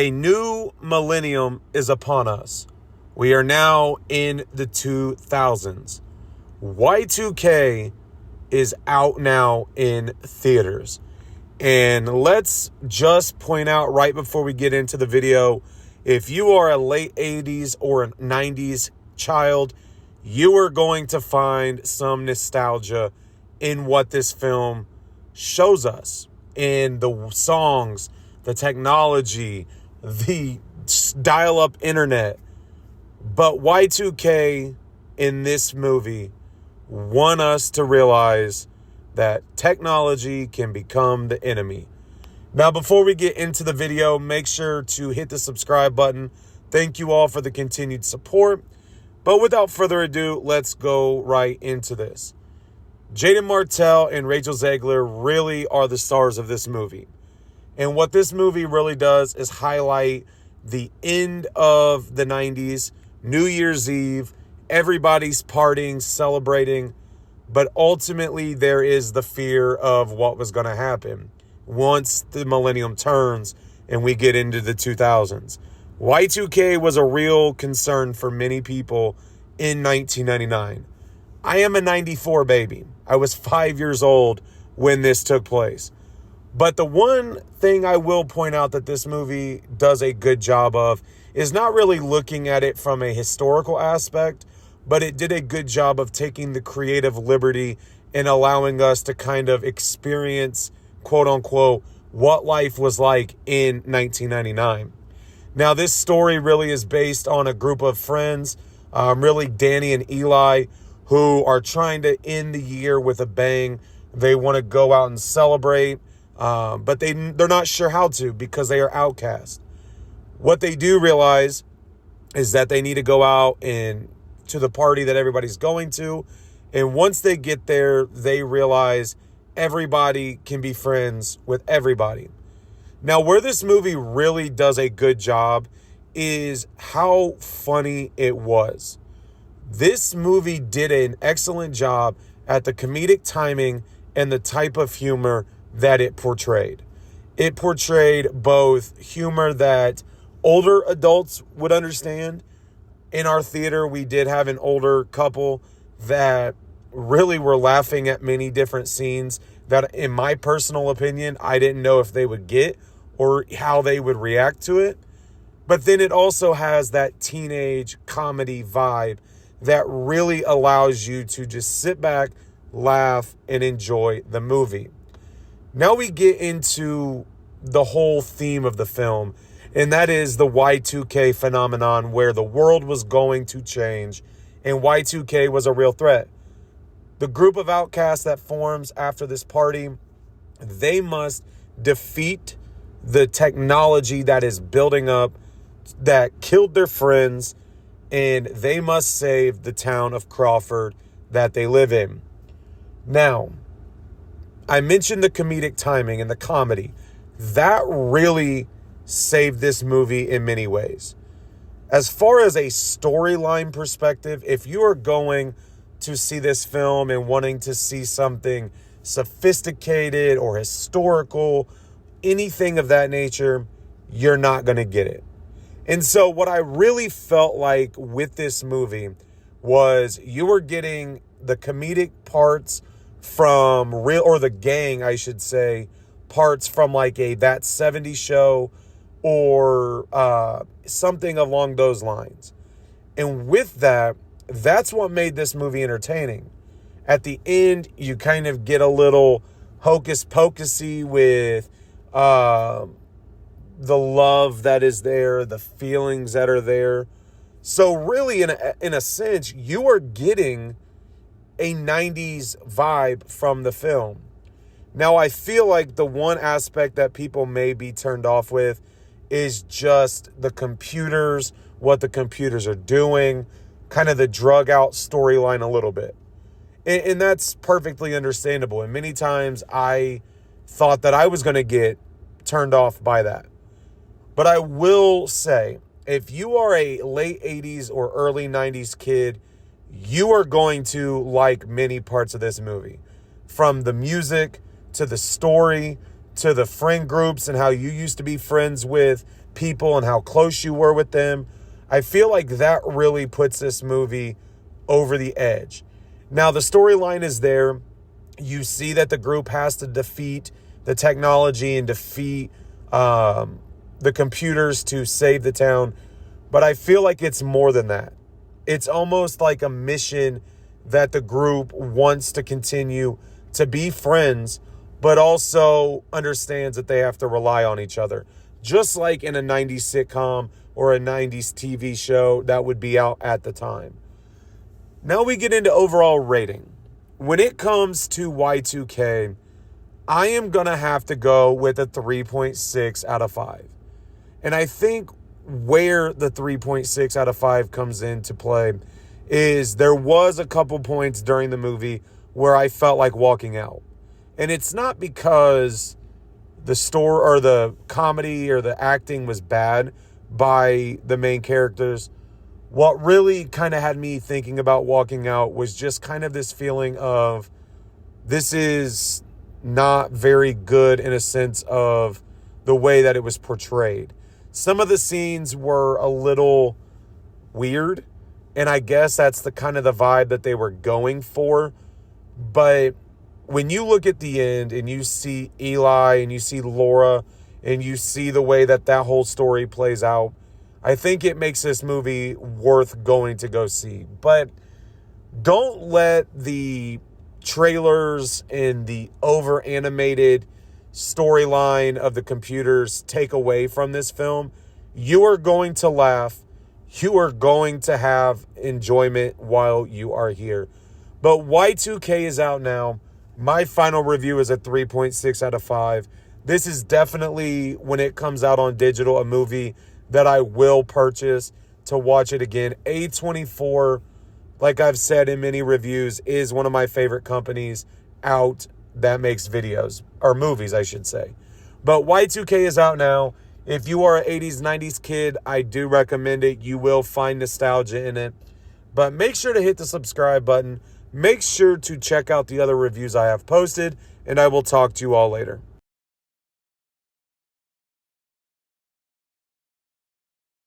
A new millennium is upon us. We are now in the 2000s. Y2K is out now in theaters. And let's just point out right before we get into the video, if you are a late 80s or a 90s child, you are going to find some nostalgia in what this film shows us. In the songs, the technology, the dial-up internet. But Y2K in this movie want us to realize that technology can become the enemy. Now, before we get into the video, make sure to hit the subscribe button. Thank you all for the continued support. But without further ado, let's go right into this. Jaden Martell and Rachel Zegler really are the stars of this movie. And what this movie really does is highlight the end of the 90s, New Year's Eve, everybody's partying, celebrating, but ultimately there is the fear of what was going to happen once the millennium turns and we get into the 2000s. Y2K was a real concern for many people in 1999. I am a 94 baby. I was 5 years old when this took place. But the one thing I will point out that this movie does a good job of is not really looking at it from a historical aspect, but it did a good job of taking the creative liberty and allowing us to kind of experience, quote unquote, what life was like in 1999. Now, this story really is based on a group of friends, really Danny and Eli, who are trying to end the year with a bang. They want to go out and celebrate. But they're not sure how to because they are outcast. What they do realize is that they need to go out and to the party that everybody's going to. And once they get there, they realize everybody can be friends with everybody. Now, where this movie really does a good job is how funny it was. This movie did an excellent job at the comedic timing and the type of humor that it portrayed. It portrayed both humor that older adults would understand. In our theater, we did have an older couple that really were laughing at many different scenes that, in my personal opinion, I didn't know if they would get or how they would react to it. But then it also has that teenage comedy vibe that really allows you to just sit back, laugh, and enjoy the movie. Now we get into the whole theme of the film, and that is the Y2K phenomenon where the world was going to change and Y2K was a real threat. The group of outcasts that forms after this party, they must defeat the technology that is building up that killed their friends, and they must save the town of Crawford that they live in. Now, I mentioned the comedic timing and the comedy. That really saved this movie in many ways. As far as a storyline perspective, if you are going to see this film and wanting to see something sophisticated or historical, anything of that nature, you're not going to get it. And so what I really felt like with this movie was you were getting the comedic parts from the gang, I should say, parts from like a That 70s Show or something along those lines. And with that, that's what made this movie entertaining. At the end, you kind of get a little hocus pocusy with the love that is there, the feelings that are there. So really, in a sense, you are getting a 90s vibe from the film. Now, I feel like the one aspect that people may be turned off with is just the computers, what the computers are doing, kind of the drug out storyline a little bit. And that's perfectly understandable. And many times I thought that I was going to get turned off by that. But I will say, if you are a late 80s or early 90s kid, you are going to like many parts of this movie. From the music to the story to the friend groups and how you used to be friends with people and how close you were with them. I feel like that really puts this movie over the edge. Now, the storyline is there. You see that the group has to defeat the technology and defeat the computers to save the town. But I feel like it's more than that. It's almost like a mission that the group wants to continue to be friends, but also understands that they have to rely on each other. Just like in a 90s sitcom or a 90s TV show that would be out at the time. Now we get into overall rating. When it comes to Y2K, I am going to have to go with a 3.6 out of 5. And I think where the 3.6 out of 5 comes into play is there was a couple points during the movie where I felt like walking out. And it's not because the story or the comedy or the acting was bad by the main characters. What really kind of had me thinking about walking out was just kind of this feeling of this is not very good in a sense of the way that it was portrayed. Some of the scenes were a little weird, and I guess that's the kind of the vibe that they were going for. But when you look at the end and you see Eli and you see Laura and you see the way that that whole story plays out, I think it makes this movie worth going to go see. But don't let the trailers and the over-animated storyline of the computers take away from this film. You are going to laugh. You are going to have enjoyment while you are here. But Y2K is out now. My final review is a 3.6 out of 5. This is definitely, when it comes out on digital, a movie that I will purchase to watch it again. A24, like I've said in many reviews, is one of my favorite companies out that makes videos, or movies, I should say. But Y2K is out now. If you are an 80s, 90s kid, I do recommend it. You will find nostalgia in it. But make sure to hit the subscribe button. Make sure to check out the other reviews I have posted, and I will talk to you all later.